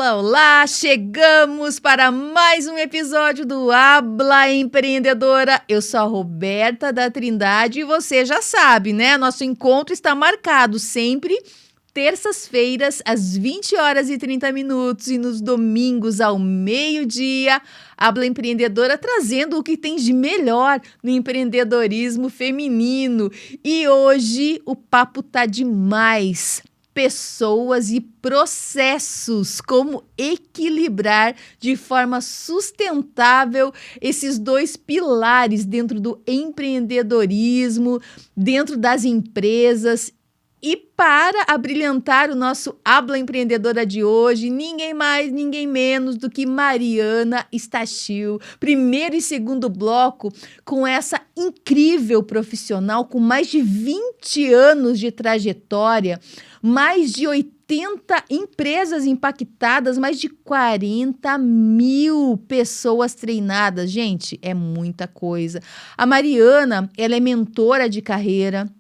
Olá, olá! Chegamos para mais um episódio do Habla Empreendedora. Eu sou a Roberta da Trindade e você já sabe, né? Nosso encontro está marcado sempre terças-feiras, às 20 horas e 30 minutos e nos domingos ao meio-dia. Habla Empreendedora trazendo o que tem de melhor no empreendedorismo feminino. E hoje o papo tá demais. Pessoas e processos, como equilibrar de forma sustentável esses dois pilares dentro do empreendedorismo, dentro das empresas. E para abrilhantar o nosso Habla Empreendedora de hoje, ninguém mais, ninguém menos do que Mariana Stachil. Primeiro e segundo bloco com essa incrível profissional com mais de 20 anos de trajetória, mais de 80 empresas impactadas, mais de 40 mil pessoas treinadas. Gente, é muita coisa. A Mariana, ela é mentora de carreira.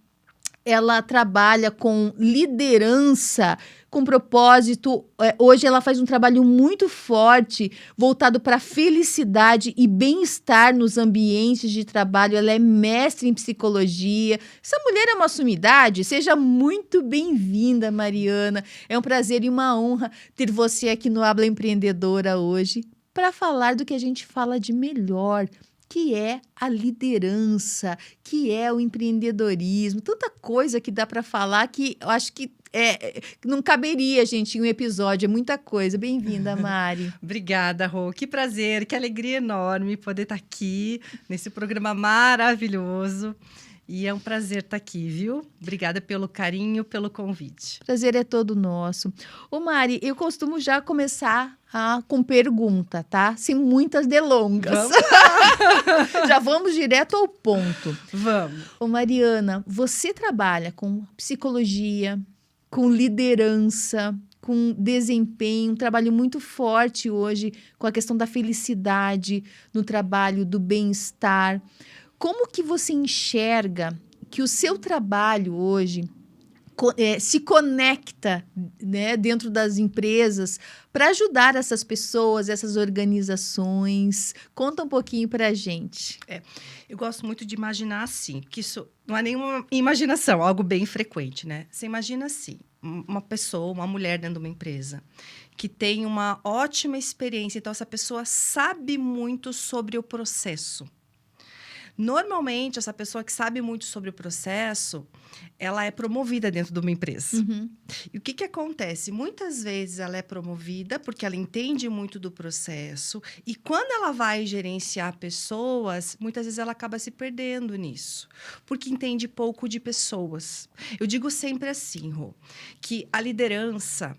Ela trabalha com liderança, com propósito. Hoje ela faz um trabalho muito forte, voltado para felicidade e bem-estar nos ambientes de trabalho. Ela é mestre em psicologia. Essa mulher é uma sumidade. Seja muito bem-vinda, Mariana. É um prazer e uma honra ter você aqui no Habla Empreendedora hoje para falar do que a gente fala de melhor, que é a liderança, que é o empreendedorismo, tanta coisa que dá para falar que eu acho que não caberia, gente, em um episódio, é muita coisa. Bem-vinda, Mari. Obrigada, Rô. Que prazer, que alegria enorme poder estar aqui nesse programa maravilhoso. E é um prazer estar aqui, viu? Obrigada pelo carinho, pelo convite. Prazer é todo nosso. Ô, Mari, eu costumo já começar com pergunta, tá? Sem muitas delongas. Vamos lá. Já vamos direto ao ponto. Vamos. Ô, Mariana, você trabalha com psicologia, com liderança, com desempenho, um trabalho muito forte hoje com a questão da felicidade no trabalho, do bem-estar. Como que você enxerga que o seu trabalho hoje se conecta, né, dentro das empresas para ajudar essas pessoas, essas organizações? Conta um pouquinho para a gente. Eu gosto muito de imaginar assim, que isso não é nenhuma imaginação, algo bem frequente, né? Você imagina assim, uma pessoa, uma mulher dentro de uma empresa que tem uma ótima experiência, então essa pessoa sabe muito sobre o processo. Normalmente, essa pessoa que sabe muito sobre o processo, ela é promovida dentro de uma empresa. Uhum. E o que acontece? Muitas vezes ela é promovida porque ela entende muito do processo e quando ela vai gerenciar pessoas, muitas vezes ela acaba se perdendo nisso, porque entende pouco de pessoas. Eu digo sempre assim, Rô, que a liderança,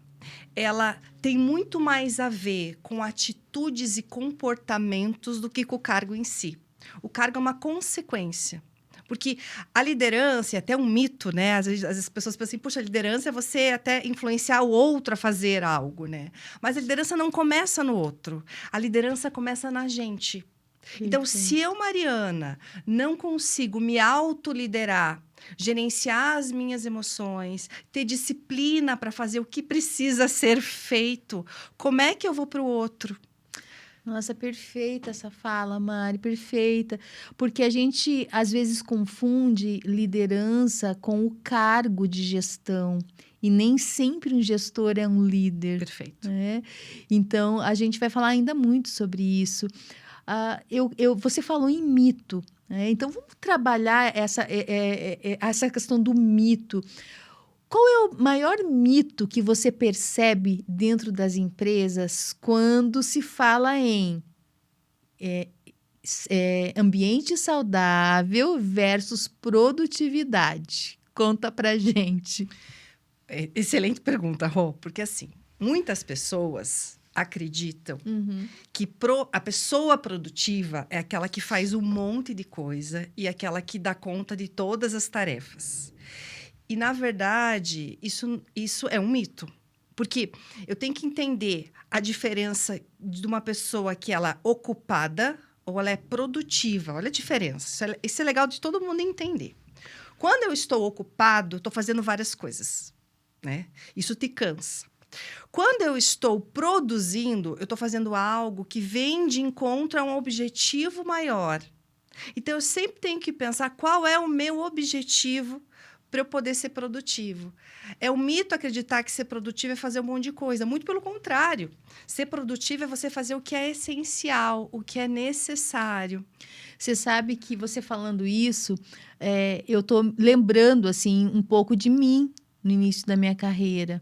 ela tem muito mais a ver com atitudes e comportamentos do que com o cargo em si. O cargo é uma consequência. Porque a liderança é até um mito, né? Às vezes as pessoas pensam assim, puxa, a liderança é você até influenciar o outro a fazer algo, né? Mas a liderança não começa no outro. A liderança começa na gente. Então, se eu, Mariana, não consigo me autoliderar, gerenciar as minhas emoções, ter disciplina para fazer o que precisa ser feito, como é que eu vou para o outro? Nossa, perfeita essa fala, Mari, perfeita. Porque a gente, às vezes, confunde liderança com o cargo de gestão. E nem sempre um gestor é um líder. Perfeito. Né? Então, a gente vai falar ainda muito sobre isso. Você falou em mito. Né? Então, vamos trabalhar essa questão do mito. Qual é o maior mito que você percebe dentro das empresas quando se fala em ambiente saudável versus produtividade? Conta pra gente. Excelente pergunta, Rô, porque assim, muitas pessoas acreditam que a pessoa produtiva é aquela que faz um monte de coisa e aquela que dá conta de todas as tarefas. E, na verdade, isso é um mito. Porque eu tenho que entender a diferença de uma pessoa que ela é ocupada ou ela é produtiva. Olha a diferença. Isso é legal de todo mundo entender. Quando eu estou ocupado, estou fazendo várias coisas, né? Isso te cansa. Quando eu estou produzindo, eu estou fazendo algo que vem de encontro a um objetivo maior. Então, eu sempre tenho que pensar qual é o meu objetivo para eu poder ser produtivo. É um mito acreditar que ser produtivo é fazer um monte de coisa. Muito pelo contrário. Ser produtivo é você fazer o que é essencial, o que é necessário. Você sabe que você falando isso, eu tô lembrando, assim, um pouco de mim no início da minha carreira.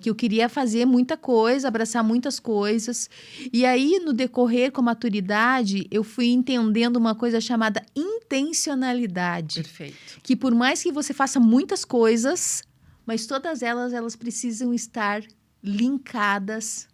Que eu queria fazer muita coisa, abraçar muitas coisas. E aí, no decorrer com a maturidade, eu fui entendendo uma coisa chamada intencionalidade. Perfeito. Que por mais que você faça muitas coisas, mas todas elas precisam estar linkadas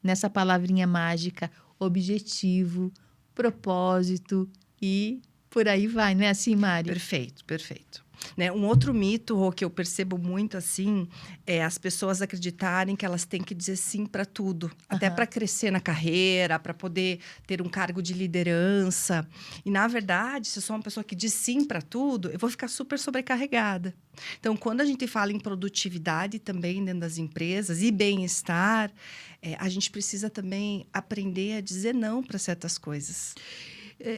nessa palavrinha mágica, objetivo, propósito e por aí vai, não é assim, Mari? Perfeito, perfeito. Né? Um outro mito, Rô, que eu percebo muito assim, é as pessoas acreditarem que elas têm que dizer sim para tudo, até para crescer na carreira, para poder ter um cargo de liderança. E, na verdade, se eu sou uma pessoa que diz sim para tudo, eu vou ficar super sobrecarregada. Então, quando a gente fala em produtividade também dentro das empresas e bem-estar, a gente precisa também aprender a dizer não para certas coisas.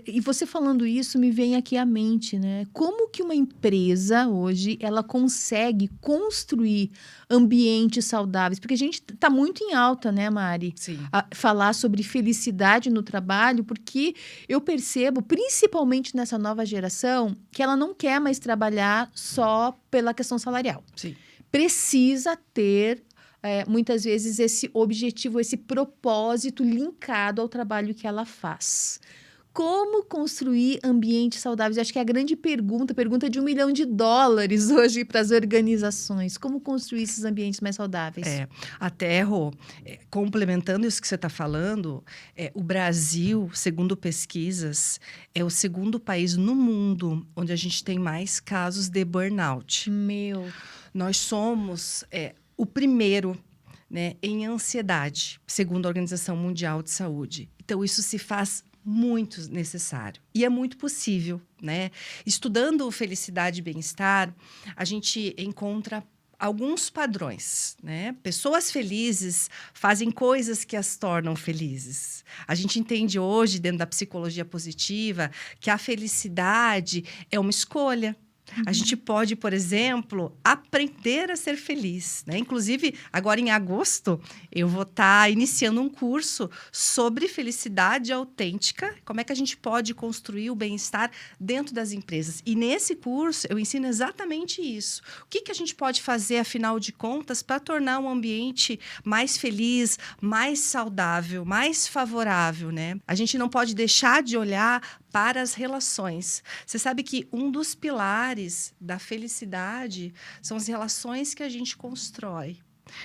E você falando isso me vem aqui à mente, né? Como que uma empresa hoje ela consegue construir ambientes saudáveis? Porque a gente está muito em alta, né, Mari? Sim. Falar sobre felicidade no trabalho, porque eu percebo, principalmente nessa nova geração, que ela não quer mais trabalhar só pela questão salarial. Sim. Precisa ter muitas vezes esse objetivo, esse propósito linkado ao trabalho que ela faz. Como construir ambientes saudáveis? Acho que é a grande pergunta de $1 milhão hoje para as organizações. Como construir esses ambientes mais saudáveis? Até, Rô, complementando isso que você está falando, o Brasil, segundo pesquisas, é o segundo país no mundo onde a gente tem mais casos de burnout. Nós somos o primeiro, né, em ansiedade, segundo a Organização Mundial de Saúde. Então, isso se faz muito necessário. E é muito possível, né? Estudando felicidade e bem-estar, a gente encontra alguns padrões, né? Pessoas felizes fazem coisas que as tornam felizes. A gente entende hoje, dentro da psicologia positiva, que a felicidade é uma escolha. A gente pode, por exemplo, aprender a ser feliz, né? Inclusive, agora em agosto, eu vou estar iniciando um curso sobre felicidade autêntica, como é que a gente pode construir o bem-estar dentro das empresas. E nesse curso, eu ensino exatamente isso. O que a gente pode fazer, afinal de contas, para tornar um ambiente mais feliz, mais saudável, mais favorável, né? A gente não pode deixar de olhar para as relações. Você sabe que um dos pilares da felicidade são as relações que a gente constrói.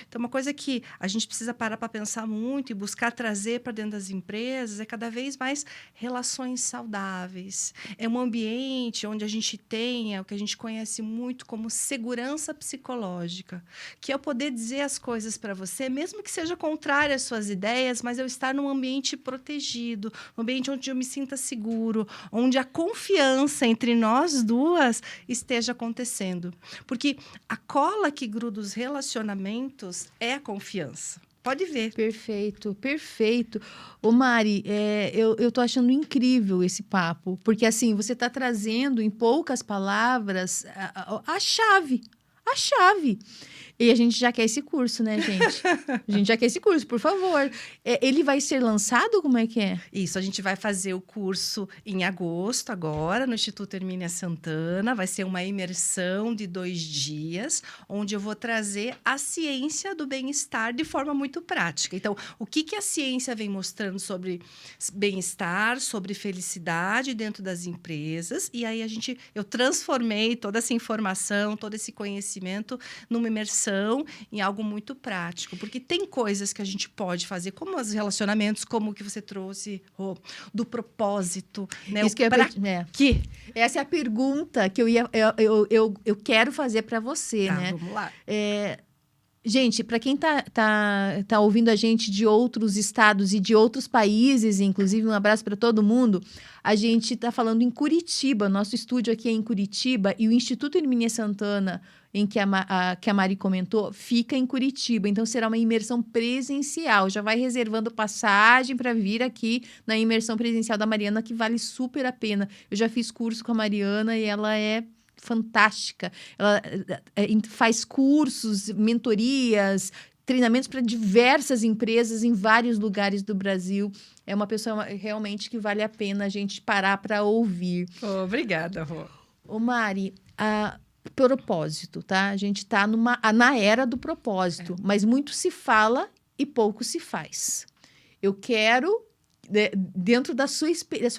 Então, uma coisa que a gente precisa parar para pensar muito e buscar trazer para dentro das empresas é cada vez mais relações saudáveis. É um ambiente onde a gente tenha o que a gente conhece muito como segurança psicológica, que é eu poder dizer as coisas para você, mesmo que seja contrária às suas ideias, mas eu estar num ambiente protegido, um ambiente onde eu me sinta seguro, onde a confiança entre nós duas esteja acontecendo. Porque a cola que gruda os relacionamentos é a confiança. Pode ver. Perfeito, perfeito. Ô Mari, eu tô achando incrível esse papo, porque assim, você está trazendo em poucas palavras a chave. A chave. E a gente já quer esse curso, né, gente? A gente já quer esse curso, por favor. Ele vai ser lançado? Como é que é? Isso, a gente vai fazer o curso em agosto agora, no Instituto Hermínia Santana. Vai ser uma imersão de 2 dias, onde eu vou trazer a ciência do bem-estar de forma muito prática. Então, o que a ciência vem mostrando sobre bem-estar, sobre felicidade dentro das empresas. E aí, eu transformei toda essa informação, todo esse conhecimento numa imersão em algo muito prático, porque tem coisas que a gente pode fazer, como os relacionamentos, como o que você trouxe, do propósito, né? Isso que que essa é a pergunta que eu quero fazer para você, né? Vamos lá. Gente, para quem tá ouvindo a gente de outros estados e de outros países, inclusive um abraço para todo mundo, a gente está falando em Curitiba, nosso estúdio aqui é em Curitiba, e o Instituto Hermínia Santana em que que a Mari comentou, fica em Curitiba. Então, será uma imersão presencial. Já vai reservando passagem para vir aqui na imersão presencial da Mariana, que vale super a pena. Eu já fiz curso com a Mariana e ela é fantástica. Ela faz cursos, mentorias, treinamentos para diversas empresas em vários lugares do Brasil. É uma pessoa realmente que vale a pena a gente parar para ouvir. Obrigada, Rô. Ô, Mari, propósito, tá? A gente está na era do propósito, mas muito se fala e pouco se faz. Eu quero, dentro da sua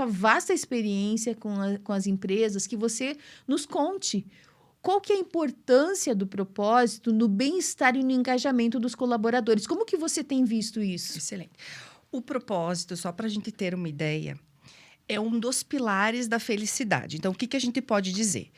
vasta experiência com as empresas, que você nos conte qual que é a importância do propósito no bem-estar e no engajamento dos colaboradores. Como que você tem visto isso? Excelente. O propósito, só para a gente ter uma ideia, é um dos pilares da felicidade. Então, o que a gente pode dizer?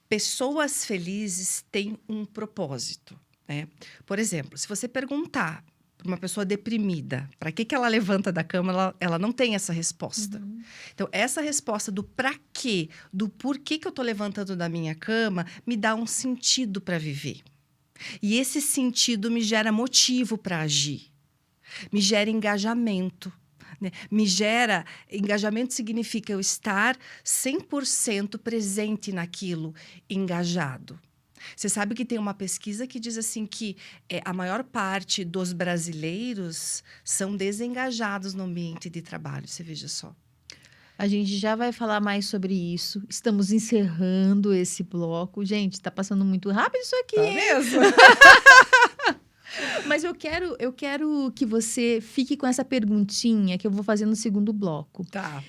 Pessoas felizes têm um propósito, né? Por exemplo, se você perguntar para uma pessoa deprimida para que ela levanta da cama, ela não tem essa resposta. Uhum. Então, essa resposta do para quê, do porquê que eu estou levantando da minha cama, me dá um sentido para viver. E esse sentido me gera motivo para agir, me gera engajamento. Me gera... Engajamento significa eu estar 100% presente naquilo, engajado. Você sabe que tem uma pesquisa que diz assim que a maior parte dos brasileiros são desengajados no ambiente de trabalho. Você veja só. A gente já vai falar mais sobre isso. Estamos encerrando esse bloco. Gente, está passando muito rápido isso aqui. Tá mesmo? Mas eu quero que você fique com essa perguntinha que eu vou fazer no segundo bloco. Tá.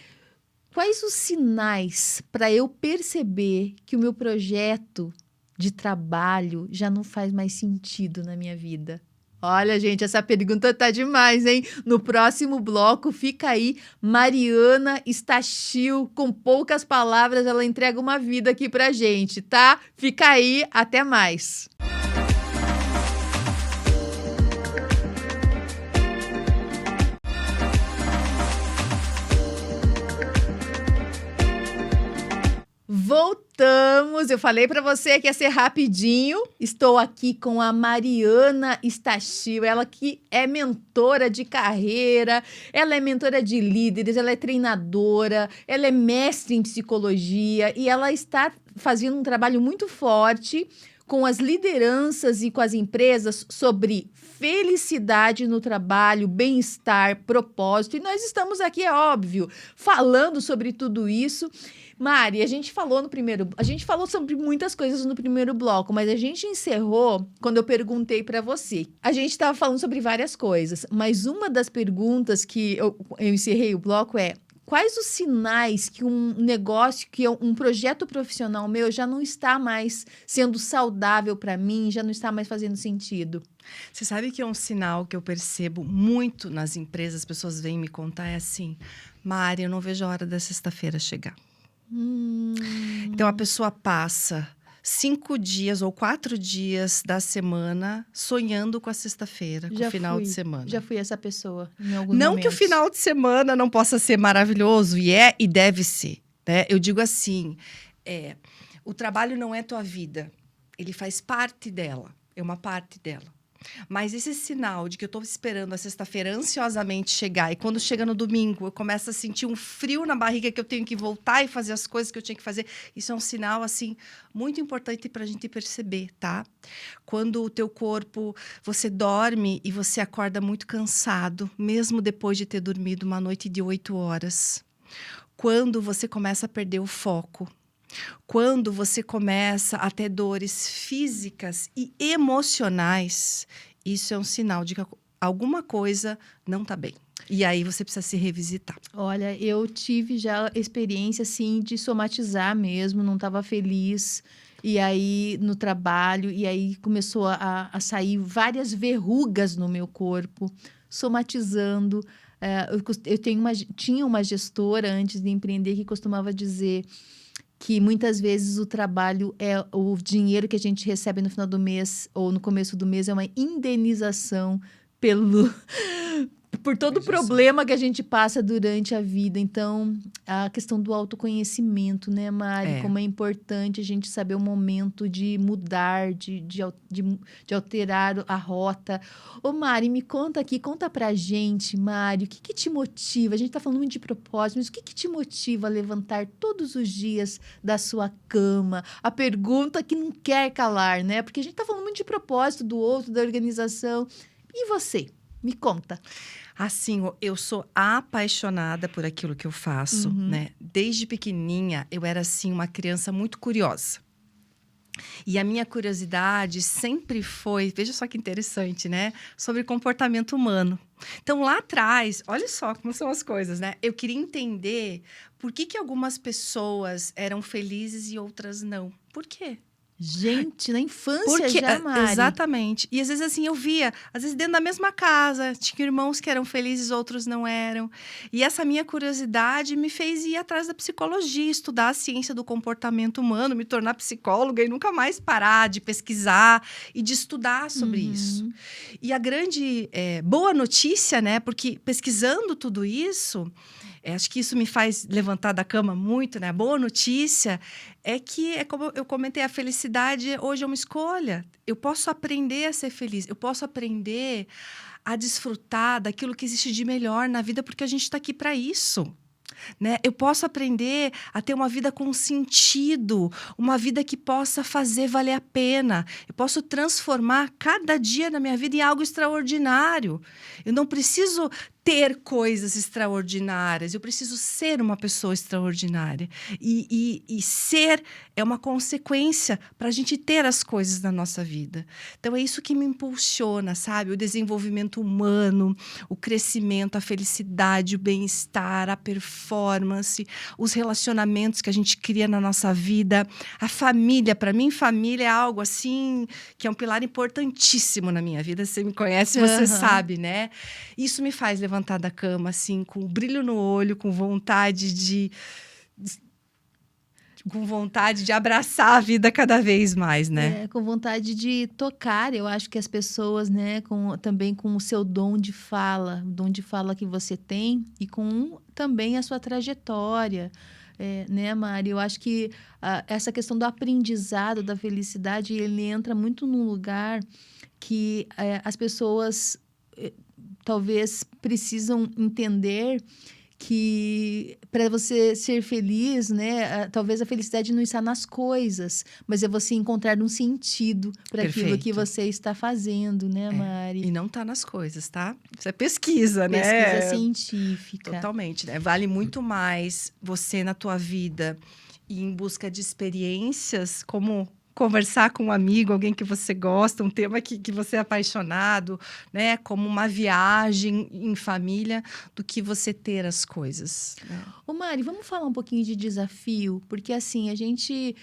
Quais os sinais para eu perceber que o meu projeto de trabalho já não faz mais sentido na minha vida? Olha, gente, essa pergunta tá demais, hein? No próximo bloco, fica aí, Mariana Stachil, com poucas palavras, ela entrega uma vida aqui pra gente, tá? Fica aí, até mais. Voltamos, eu falei para você que ia ser rapidinho. Estou aqui com a Mariana Stachil, ela que é mentora de carreira, ela é mentora de líderes, ela é treinadora, ela é mestre em psicologia e ela está fazendo um trabalho muito forte com as lideranças e com as empresas sobre felicidade no trabalho, bem-estar, propósito. E nós estamos aqui, é óbvio, falando sobre tudo isso. Mari, a gente falou sobre muitas coisas no primeiro bloco, mas a gente encerrou quando eu perguntei para você. A gente estava falando sobre várias coisas, mas uma das perguntas que eu encerrei o bloco é: quais os sinais que um negócio, que um projeto profissional meu já não está mais sendo saudável para mim, já não está mais fazendo sentido? Você sabe que é um sinal que eu percebo muito nas empresas, as pessoas vêm me contar, é assim: Mari, eu não vejo a hora da sexta-feira chegar. Então, a pessoa passa 5 dias ou 4 dias da semana sonhando com a sexta-feira, com o final de semana. Já fui essa pessoa em alguns Não momentos. que o final de semana não possa ser maravilhoso, e deve ser, né? Eu digo assim, o trabalho não é tua vida, ele faz parte dela, é uma parte dela. Mas esse sinal de que eu estou esperando a sexta-feira ansiosamente chegar, e quando chega no domingo eu começo a sentir um frio na barriga que eu tenho que voltar e fazer as coisas que eu tinha que fazer, isso é um sinal, assim, muito importante para a gente perceber, tá? Quando o teu corpo, você dorme e você acorda muito cansado, mesmo depois de ter dormido uma noite de 8 horas. Quando você começa a perder o foco. Quando você começa a ter dores físicas e emocionais, isso é um sinal de que alguma coisa não está bem. E aí você precisa se revisitar. Olha, eu tive já experiência, assim, de somatizar mesmo, não estava feliz. E aí, no trabalho, e aí começou a sair várias verrugas no meu corpo, somatizando. Eu tinha uma gestora antes de empreender que costumava dizer que muitas vezes o trabalho o dinheiro que a gente recebe no final do mês ou no começo do mês é uma indenização por todo o problema que a gente passa durante a vida. Então, a questão do autoconhecimento, né, Mari? Como é importante a gente saber o momento de mudar, de alterar a rota. Ô, Mari, me conta aqui, conta pra gente, Mari, o que te motiva? A gente tá falando muito de propósito, mas o que te motiva a levantar todos os dias da sua cama? A pergunta que não quer calar, né? Porque a gente tá falando muito de propósito do outro, da organização. E você? Me conta. Assim, eu sou apaixonada por aquilo que eu faço, né? Desde pequenininha, eu era, assim, uma criança muito curiosa. E a minha curiosidade sempre foi, veja só que interessante, né? Sobre comportamento humano. Então, lá atrás, olha só como são as coisas, né? Eu queria entender por que algumas pessoas eram felizes e outras não. Por quê? Gente, na infância já, Mari. Exatamente. E às vezes assim, eu via, às vezes dentro da mesma casa, tinha irmãos que eram felizes, outros não eram. E essa minha curiosidade me fez ir atrás da psicologia, estudar a ciência do comportamento humano, me tornar psicóloga e nunca mais parar de pesquisar e de estudar sobre isso. E a grande boa notícia, né? Porque pesquisando tudo isso, acho que isso me faz levantar da cama muito, né? A boa notícia é que, como eu comentei, a felicidade hoje é uma escolha. Eu posso aprender a ser feliz, eu posso aprender a desfrutar daquilo que existe de melhor na vida, porque a gente está aqui para isso. Né? Eu posso aprender a ter uma vida com sentido, uma vida que possa fazer valer a pena. Eu posso transformar cada dia na minha vida em algo extraordinário. Eu não preciso ter coisas extraordinárias, eu preciso ser uma pessoa extraordinária. E ser é uma consequência para a gente ter as coisas na nossa vida. Então, é isso que me impulsiona, sabe? O desenvolvimento humano, o crescimento, a felicidade, o bem-estar, a performance, os relacionamentos que a gente cria na nossa vida, a família. Para mim, família é algo assim que é um pilar importantíssimo na minha vida. Você me conhece, você sabe, né? Isso me faz levantar da cama, assim, com um brilho no olho, com vontade de abraçar a vida cada vez mais, né? Com vontade de tocar. Eu acho que as pessoas, né, também com o seu dom de fala, o dom de fala que você tem e com também a sua trajetória. Né, Mari? Eu acho que essa questão do aprendizado, da felicidade, ele entra muito num lugar que as pessoas talvez precisam entender que para você ser feliz, né, talvez a felicidade não está nas coisas, mas é você encontrar um sentido para aquilo que você está fazendo, né, Mari? E não está nas coisas, tá? Isso é pesquisa, né? Pesquisa científica. Totalmente, né? Vale muito mais você na tua vida ir em busca de experiências, como conversar com um amigo, alguém que você gosta, um tema que você é apaixonado, né? Como uma viagem em família, do que você ter as coisas. Né? Ô Mari, vamos falar um pouquinho de desafio? Porque assim, a gente...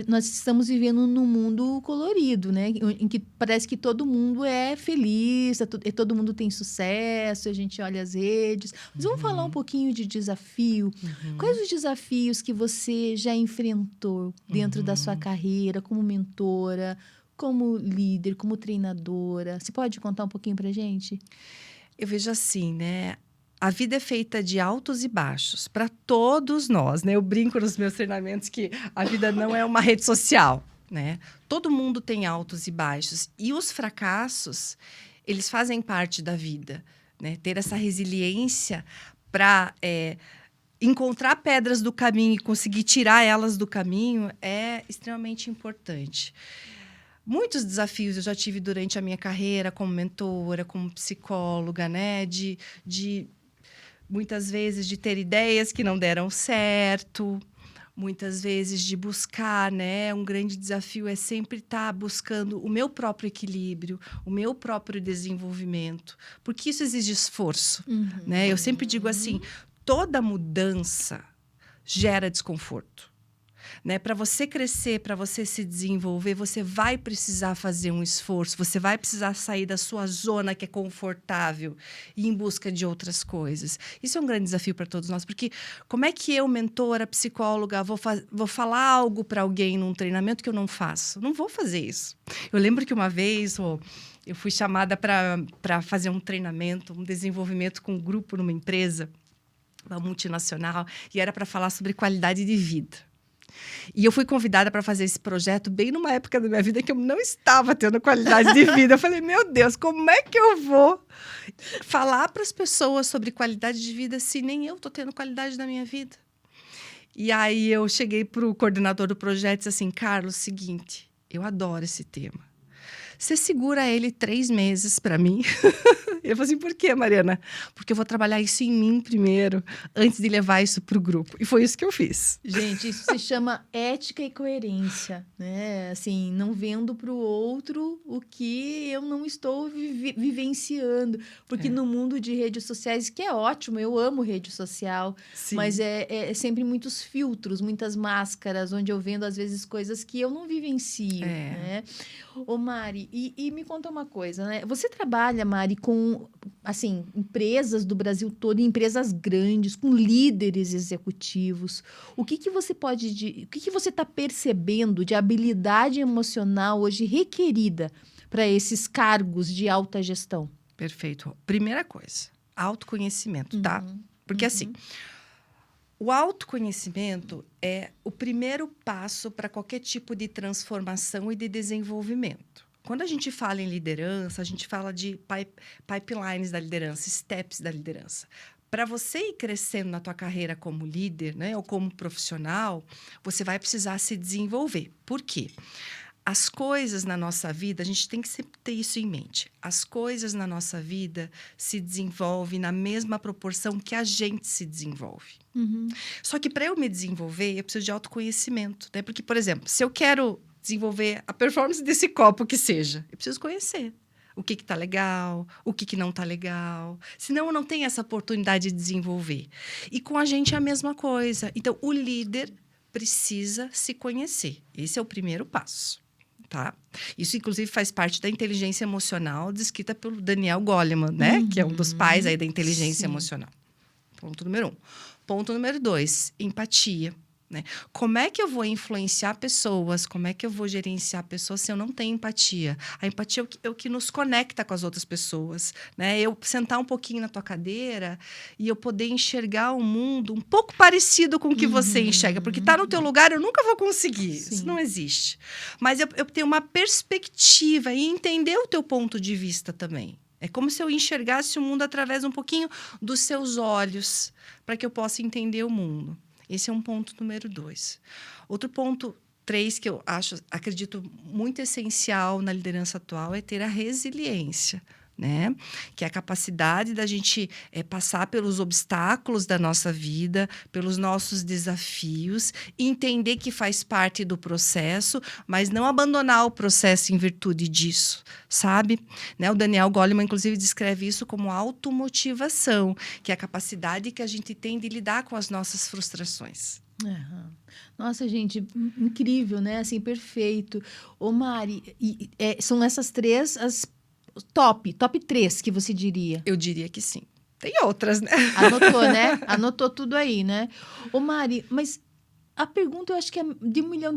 nós estamos vivendo num mundo colorido, né? Em que parece que todo mundo é feliz, todo mundo tem sucesso, a gente olha as redes. Mas vamos falar um pouquinho de desafio. Quais os desafios que você já enfrentou dentro da sua carreira, como mentora, como líder, como treinadora? Você pode contar um pouquinho pra gente? Eu vejo assim, né? A vida é feita de altos e baixos para todos nós, né? Eu brinco nos meus treinamentos que a vida não é uma rede social, né? Todo mundo tem altos e baixos. E os fracassos, eles fazem parte da vida, né? Ter essa resiliência para encontrar pedras do caminho e conseguir tirar elas do caminho é extremamente importante. Muitos desafios eu já tive durante a minha carreira como mentora, como psicóloga, né? Muitas vezes de ter ideias que não deram certo, muitas vezes de buscar, né? Um grande desafio é sempre estar buscando o meu próprio equilíbrio, o meu próprio desenvolvimento, porque isso exige esforço, né? Eu sempre digo assim, toda mudança gera desconforto. Né? Para você crescer, para você se desenvolver, você vai precisar fazer um esforço, você vai precisar sair da sua zona que é confortável e ir em busca de outras coisas. Isso é um grande desafio para todos nós, porque como é que eu, mentora, psicóloga, vou falar algo para alguém num treinamento que eu não faço? Não vou fazer isso. Eu lembro que uma vez Eu fui chamada para fazer um treinamento, um desenvolvimento com um grupo numa empresa, uma multinacional, e era para falar sobre qualidade de vida. E eu fui convidada para fazer esse projeto bem numa época da minha vida que eu não estava tendo qualidade de vida. Eu falei, meu Deus, como é que eu vou falar para as pessoas sobre qualidade de vida se nem eu estou tendo qualidade da minha vida? E aí eu cheguei para o coordenador do projeto e disse assim, Carlos, seguinte, eu adoro esse tema. Você segura ele 3 meses para mim? Ele falou assim, por quê, Mariana? Porque eu vou trabalhar isso em mim primeiro, antes de levar isso para o grupo. E foi isso que eu fiz. Gente, isso se chama ética e coerência, né? Assim, não vendo para o outro o que eu não estou vivenciando. Porque no mundo de redes sociais, que é ótimo, eu amo rede social, Sim. mas é sempre muitos filtros, muitas máscaras, onde eu vendo, às vezes, coisas que eu não vivencio, né? Ô, Mari, e me conta uma coisa, né? Você trabalha, Mari, com, assim, empresas do Brasil todo, empresas grandes, com líderes executivos. O que você está percebendo de habilidade emocional hoje requerida para esses cargos de alta gestão? Perfeito. Primeira coisa, autoconhecimento, tá? Porque assim, o autoconhecimento é o primeiro passo para qualquer tipo de transformação e de desenvolvimento. Quando a gente fala em liderança, a gente fala de pipelines da liderança, steps da liderança. Para você ir crescendo na tua carreira como líder, né, ou como profissional, você vai precisar se desenvolver. Por quê? As coisas na nossa vida, a gente tem que sempre ter isso em mente. As coisas na nossa vida se desenvolvem na mesma proporção que a gente se desenvolve. Só que para eu me desenvolver, eu preciso de autoconhecimento, né? Porque, por exemplo, se eu quero desenvolver a performance desse copo que seja, eu preciso conhecer o que está legal, o que não está legal. Senão, eu não tenho essa oportunidade de desenvolver. E com a gente é a mesma coisa. Então, o líder precisa se conhecer. Esse é o primeiro passo. Tá? Isso, inclusive, faz parte da inteligência emocional descrita pelo Daniel Goleman, né? Que é um dos pais aí da inteligência emocional. Ponto número 1. Ponto número 2, empatia. Né? Como é que eu vou influenciar pessoas? Como é que eu vou gerenciar pessoas se eu não tenho empatia? A empatia é o que nos conecta com as outras pessoas. Né? Eu sentar um pouquinho na tua cadeira e eu poder enxergar o mundo um pouco parecido com o que você enxerga. Porque tá no teu lugar, eu nunca vou conseguir. Sim. Isso não existe. Mas eu tenho uma perspectiva e entender o teu ponto de vista também. É como se eu enxergasse o mundo através um pouquinho dos seus olhos, para que eu possa entender o mundo. Esse é um ponto número 2. Outro ponto 3 que eu acredito muito essencial na liderança atual é ter a resiliência, né? Que é a capacidade da gente passar pelos obstáculos da nossa vida, pelos nossos desafios, entender que faz parte do processo, mas não abandonar o processo em virtude disso, sabe? Né? O Daniel Goleman, inclusive, descreve isso como automotivação, que é a capacidade que a gente tem de lidar com as nossas frustrações. Nossa, gente, incrível, né? Assim, perfeito. Ô, Mari, são essas 3 as top 3 que você diria? Eu diria que sim. Tem outras, né? Anotou, né? Anotou tudo aí, né? Ô, Mari, mas a pergunta eu acho que é de $1 milhão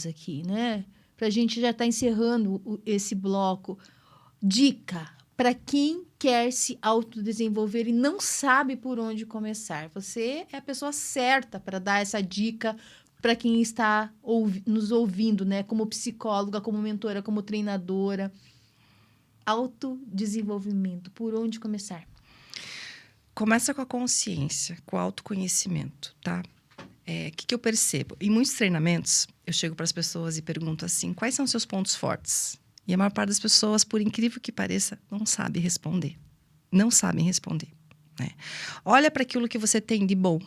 aqui, né? Pra gente já estar encerrando esse bloco. Dica para quem quer se autodesenvolver e não sabe por onde começar. Você é a pessoa certa para dar essa dica para quem está nos ouvindo, né? Como psicóloga, como mentora, como treinadora. Autodesenvolvimento, por onde começar? Começa com a consciência, com o autoconhecimento, tá? Que eu percebo? Em muitos treinamentos, eu chego para as pessoas e pergunto assim, quais são seus pontos fortes? E a maior parte das pessoas, por incrível que pareça, não sabe responder. Não sabem responder. Né? Olha para aquilo que você tem de bom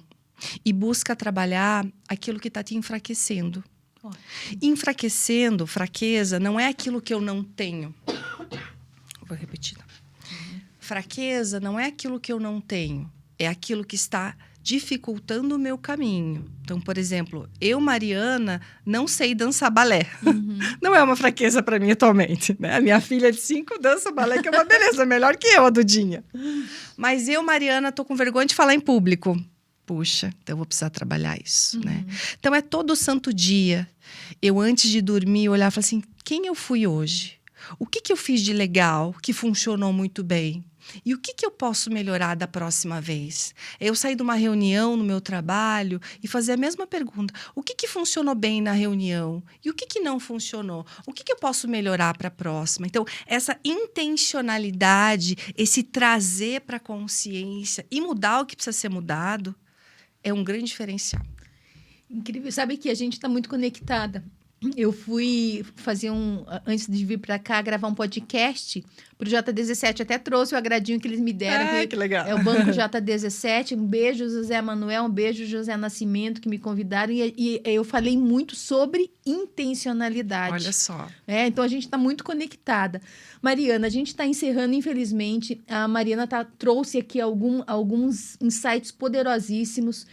e busca trabalhar aquilo que está te enfraquecendo. Enfraquecendo, fraqueza, não é aquilo que eu não tenho. Vou repetir. Fraqueza não é aquilo que eu não tenho, é aquilo que está dificultando o meu caminho. Então, por exemplo, eu, Mariana, não sei dançar balé. Não é uma fraqueza para mim atualmente. Né? A minha filha de 5 dança balé, que é uma beleza, melhor que eu, a Dudinha. Mas eu, Mariana, tô com vergonha de falar em público. Puxa, então eu vou precisar trabalhar isso, né? Então, é todo santo dia, eu antes de dormir, olhar e falar assim, quem eu fui hoje? O que eu fiz de legal, que funcionou muito bem? E o que eu posso melhorar da próxima vez? Eu sair de uma reunião no meu trabalho e fazer a mesma pergunta. O que funcionou bem na reunião? E o que não funcionou? O que eu posso melhorar para a próxima? Então, essa intencionalidade, esse trazer para a consciência e mudar o que precisa ser mudado, é um grande diferencial. Incrível. Sabe que a gente está muito conectada. Eu fui fazer antes de vir para cá, gravar um podcast pro J17. Até trouxe o agradinho que eles me deram. Que legal. É o Banco J17. Um beijo, José Manuel. Um beijo, José Nascimento, que me convidaram. E eu falei muito sobre intencionalidade. Olha só. Então, a gente está muito conectada. Mariana, a gente está encerrando, infelizmente. A Mariana trouxe aqui alguns insights poderosíssimos.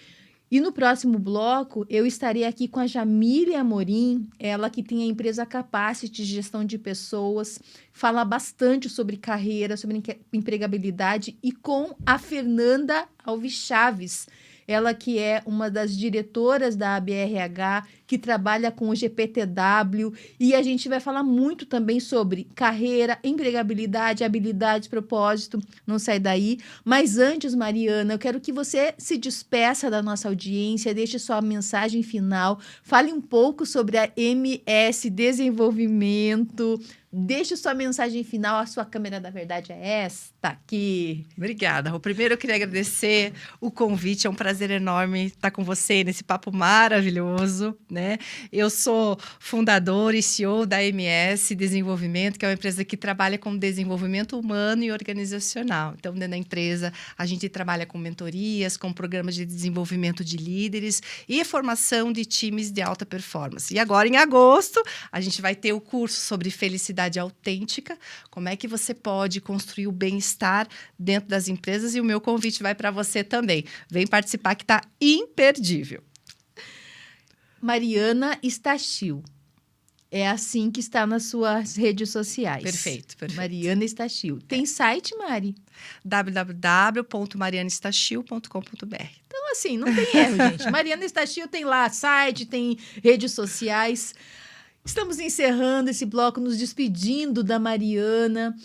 E no próximo bloco, eu estarei aqui com a Jamília Amorim, ela que tem a empresa Capacity de Gestão de Pessoas, fala bastante sobre carreira, sobre empregabilidade, e com a Fernanda Alves Chaves, ela que é uma das diretoras da ABRH, que trabalha com o GPTW, e a gente vai falar muito também sobre carreira, empregabilidade, habilidades, propósito, não sai daí. Mas antes, Mariana, eu quero que você se despeça da nossa audiência, deixe sua mensagem final, fale um pouco sobre a MS Desenvolvimento, deixe sua mensagem final, a sua câmera da verdade é esta aqui. Obrigada. Primeiro eu queria agradecer o convite, é um prazer enorme estar com você nesse papo maravilhoso, né? Eu sou fundadora e CEO da MS Desenvolvimento, que é uma empresa que trabalha com desenvolvimento humano e organizacional. Então, dentro da empresa, a gente trabalha com mentorias, com programas de desenvolvimento de líderes e formação de times de alta performance. E agora, em agosto, a gente vai ter o curso sobre felicidade autêntica, como é que você pode construir o bem-estar dentro das empresas, e o meu convite vai para você também. Vem participar que está imperdível. Mariana Stachil. É assim que está nas suas redes sociais. Perfeito. Mariana Stachil. Tem site, Mari? www.marianastachil.com.br. Então, assim, não tem erro, gente. Mariana Stachil tem lá site, tem redes sociais. Estamos encerrando esse bloco, nos despedindo da Mariana.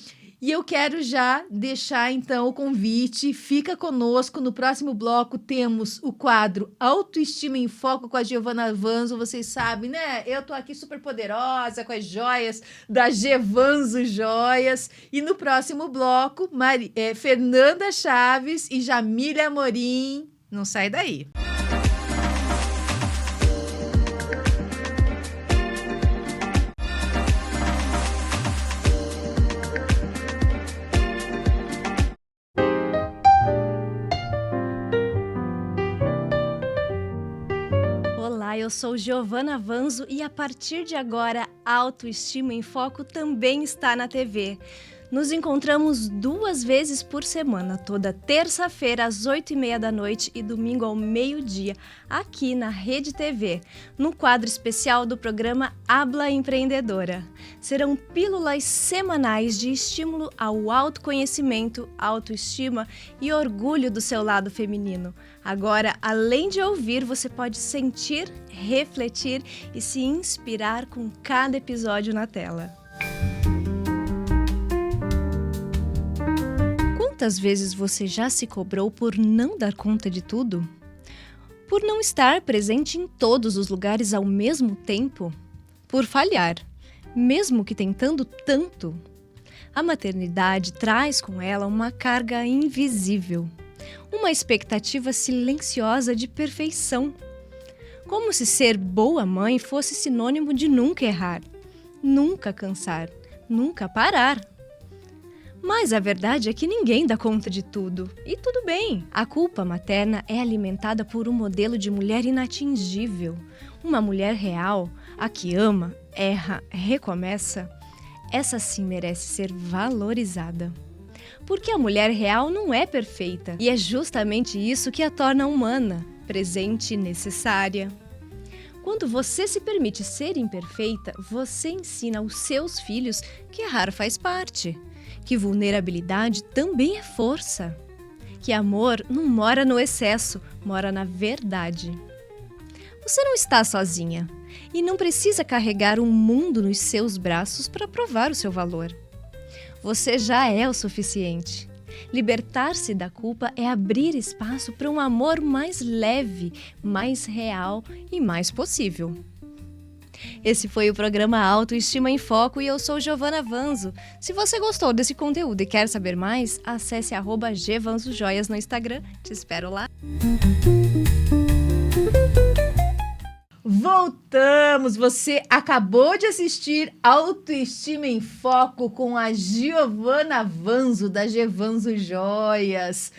E eu quero já deixar, então, o convite. Fica conosco. No próximo bloco, temos o quadro Autoestima em Foco com a Giovana Vanzo. Vocês sabem, né? Eu tô aqui super poderosa com as joias da Gevanzo Joias. E no próximo bloco, Fernanda Chaves e Jamília Amorim. Não sai daí. Eu sou Giovana Vanzo e a partir de agora, Autoestima em Foco também está na TV. Nos encontramos 2 vezes por semana, toda terça-feira às 8h30 da noite e domingo ao meio-dia, aqui na Rede TV, no quadro especial do programa Habla Empreendedora. Serão pílulas semanais de estímulo ao autoconhecimento, autoestima e orgulho do seu lado feminino. Agora, além de ouvir, você pode sentir, refletir e se inspirar com cada episódio na tela. Quantas vezes você já se cobrou por não dar conta de tudo? Por não estar presente em todos os lugares ao mesmo tempo? Por falhar, mesmo que tentando tanto? A maternidade traz com ela uma carga invisível, uma expectativa silenciosa de perfeição. Como se ser boa mãe fosse sinônimo de nunca errar, nunca cansar, nunca parar. Mas a verdade é que ninguém dá conta de tudo. E tudo bem. A culpa materna é alimentada por um modelo de mulher inatingível. Uma mulher real, a que ama, erra, recomeça. Essa sim merece ser valorizada. Porque a mulher real não é perfeita. E é justamente isso que a torna humana, presente e necessária. Quando você se permite ser imperfeita, você ensina aos seus filhos que errar faz parte. Que vulnerabilidade também é força. Que amor não mora no excesso, mora na verdade. Você não está sozinha. e não precisa carregar o mundo nos seus braços para provar o seu valor. Você já é o suficiente. Libertar-se da culpa é abrir espaço para um amor mais leve, mais real e mais possível. Esse foi o programa Autoestima em Foco e eu sou Giovana Vanzo. Se você gostou desse conteúdo e quer saber mais, acesse @gvanzojoias no Instagram. Te espero lá. Voltamos! Você acabou de assistir Autoestima em Foco com a Giovana Vanzo, da Gvanzo Joias.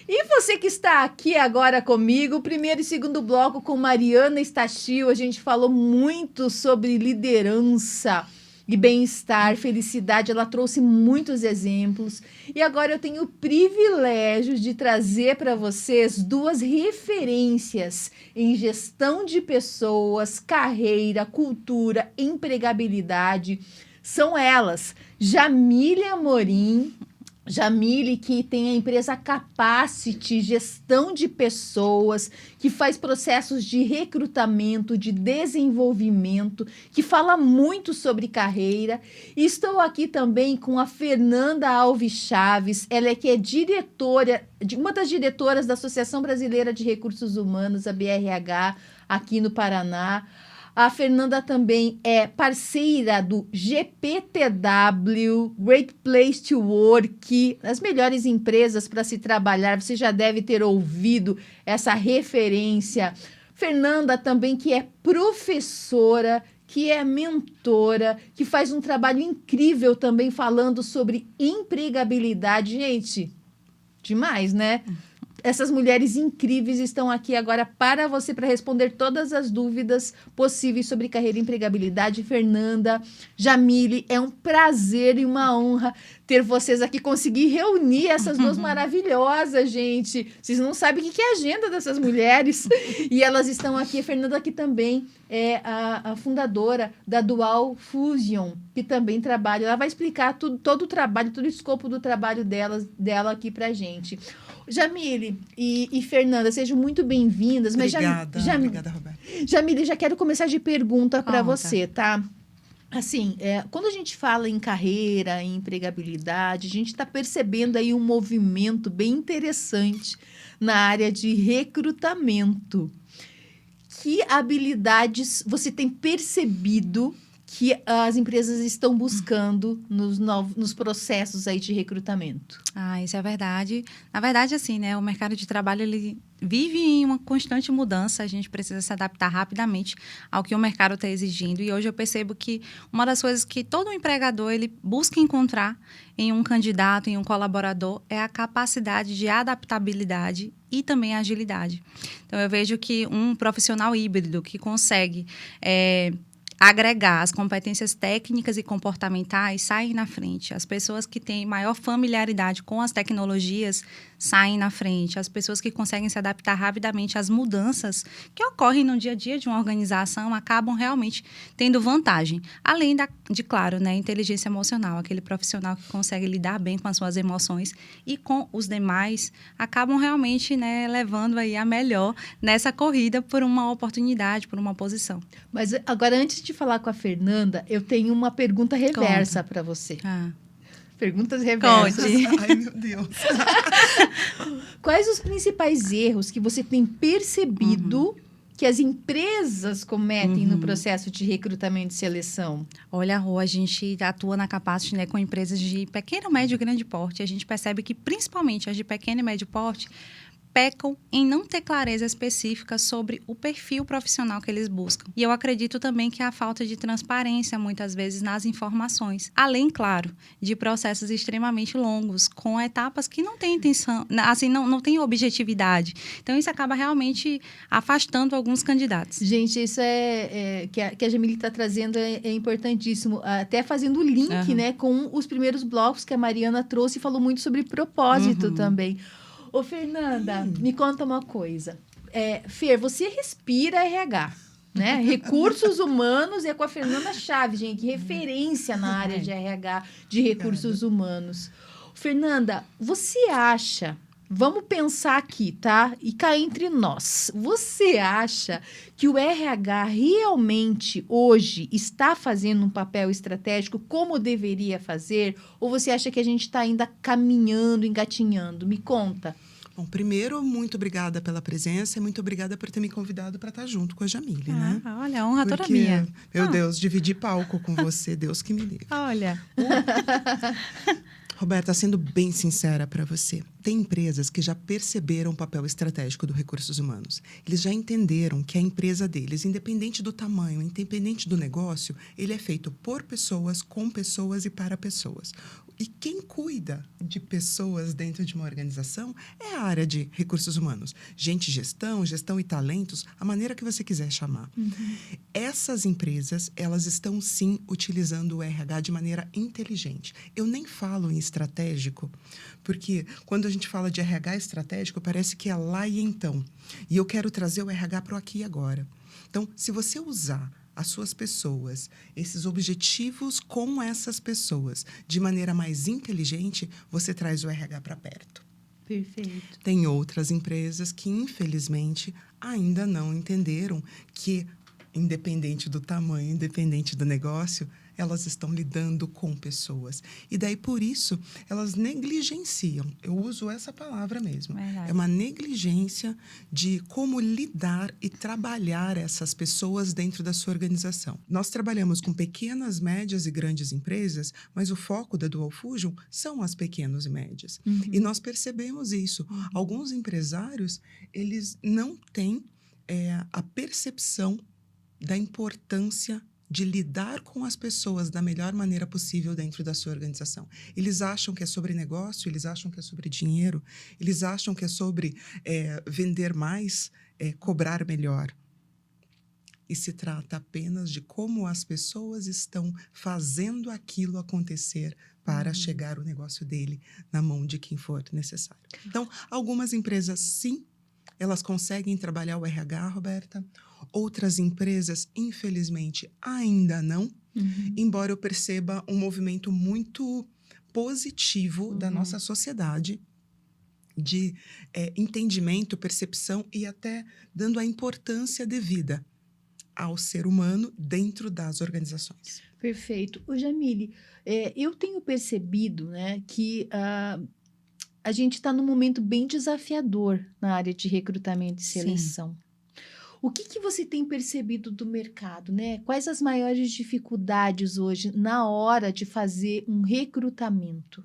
E você que está aqui agora comigo, primeiro e segundo bloco com Mariana Stachil, a gente falou muito sobre liderança e bem-estar, felicidade, ela trouxe muitos exemplos. E agora eu tenho o privilégio de trazer para vocês 2 referências em gestão de pessoas, carreira, cultura, empregabilidade. São elas, Jamile Amorim. Jamile, que tem a empresa Capacity, gestão de pessoas, que faz processos de recrutamento, de desenvolvimento, que fala muito sobre carreira. E estou aqui também com a Fernanda Alves Chaves, ela é que é diretora, uma das diretoras da Associação Brasileira de Recursos Humanos, a BRH, aqui no Paraná. A Fernanda também é parceira do GPTW, Great Place to Work, as melhores empresas para se trabalhar. Você já deve ter ouvido essa referência. Fernanda também, que é professora, que é mentora, que faz um trabalho incrível também falando sobre empregabilidade. Gente, demais, né? Essas mulheres incríveis estão aqui agora para você, para responder todas as dúvidas possíveis sobre carreira e empregabilidade. Fernanda, Jamile, é um prazer e uma honra ter vocês aqui, conseguir reunir essas 2 maravilhosas, gente. Vocês não sabem o que é a agenda dessas mulheres. E elas estão aqui. A Fernanda aqui também é a fundadora da Dual Fusion, que também trabalha. Ela vai explicar todo o trabalho, todo o escopo do trabalho dela aqui pra gente. Jamile e Fernanda, sejam muito bem-vindas. Obrigada, obrigada, Roberta. Jamile, já quero começar de pergunta para você, tá? Assim, quando a gente fala em carreira, em empregabilidade, a gente está percebendo aí um movimento bem interessante na área de recrutamento. Que habilidades você tem percebido que as empresas estão buscando nos processos aí de recrutamento? Isso é verdade. Na verdade, assim, né, o mercado de trabalho ele vive em uma constante mudança. A gente precisa se adaptar rapidamente ao que o mercado está exigindo. E hoje eu percebo que uma das coisas que todo empregador ele busca encontrar em um candidato, em um colaborador, é a capacidade de adaptabilidade e também a agilidade. Então, eu vejo que um profissional híbrido que consegue agregar as competências técnicas e comportamentais saem na frente. As pessoas que têm maior familiaridade com as tecnologias saem na frente. As pessoas que conseguem se adaptar rapidamente às mudanças que ocorrem no dia a dia de uma organização acabam realmente tendo vantagem. Além claro, né, inteligência emocional, aquele profissional que consegue lidar bem com as suas emoções e com os demais, acabam realmente, né, levando aí a melhor nessa corrida por uma oportunidade, por uma posição. Mas agora, antes de falar com a Fernanda, eu tenho uma pergunta reversa para você. Perguntas reversas. Ai, meu Deus. Quais os principais erros que você tem percebido que as empresas cometem no processo de recrutamento e seleção? Olha, Rô, a gente atua na Capacity, né, com empresas de pequeno, médio e grande porte. A gente percebe que, principalmente, as de pequeno e médio porte, pecam em não ter clareza específica sobre o perfil profissional que eles buscam. E eu acredito também que há falta de transparência, muitas vezes, nas informações. Além, claro, de processos extremamente longos, com etapas que não têm intenção, assim, não têm objetividade. Então, isso acaba realmente afastando alguns candidatos. Gente, isso que a Jamile está trazendo é importantíssimo. Até fazendo o link, né, com os primeiros blocos que a Mariana trouxe e falou muito sobre propósito também. Ô, Fernanda, me conta uma coisa. Fer, você respira RH, né? Recursos humanos é com a Fernanda Chaves, gente, referência na área de RH, de recursos humanos. Fernanda, você acha vamos pensar aqui, tá? E cá entre nós. Você acha que o RH realmente hoje está fazendo um papel estratégico como deveria fazer? Ou você acha que a gente está ainda caminhando, engatinhando? Me conta. Bom, primeiro, muito obrigada pela presença e muito obrigada por ter me convidado para estar junto com a Jamile, né? Olha, a honra toda Porque, minha. meu Deus, dividir palco com você, Deus que me livre. Olha. Roberta, sendo bem sincera para você, tem empresas que já perceberam o papel estratégico do recursos humanos. Eles já entenderam que a empresa deles, independente do tamanho, independente do negócio, ele é feito por pessoas, com pessoas e para pessoas. E quem cuida de pessoas dentro de uma organização é a área de recursos humanos. Gente, gestão e talentos, a maneira que você quiser chamar. Essas empresas, elas estão sim utilizando o RH de maneira inteligente. Eu nem falo em estratégico, porque quando a gente fala de RH estratégico, parece que é lá e então. E eu quero trazer o RH para o aqui e agora. Então, se você usar as suas pessoas, esses objetivos com essas pessoas, de maneira mais inteligente, você traz o RH para perto. Perfeito. Tem outras empresas que, infelizmente, ainda não entenderam que, independente do tamanho, independente do negócio, elas estão lidando com pessoas. E daí, por isso, elas negligenciam. Eu uso essa palavra mesmo. Verdade. É uma negligência de como lidar e trabalhar essas pessoas dentro da sua organização. Nós trabalhamos com pequenas, médias e grandes empresas, mas o foco da Dual Fusion são as pequenas e médias. E nós percebemos isso. Alguns empresários, eles não têm a percepção da importância de lidar com as pessoas da melhor maneira possível dentro da sua organização. Eles acham que é sobre negócio, eles acham que é sobre dinheiro, eles acham que é sobre vender mais, cobrar melhor. E se trata apenas de como as pessoas estão fazendo aquilo acontecer para chegar o negócio dele na mão de quem for necessário. Então, algumas empresas, sim, elas conseguem trabalhar o RH, Roberta. Outras empresas, infelizmente, ainda não. Embora eu perceba um movimento muito positivo da nossa sociedade de entendimento, percepção e até dando a importância devida ao ser humano dentro das organizações. Perfeito. Ô, Jamile, eu tenho percebido, né, que a gente está num momento bem desafiador na área de recrutamento e seleção. O que você tem percebido do mercado, né? Quais as maiores dificuldades hoje na hora de fazer um recrutamento?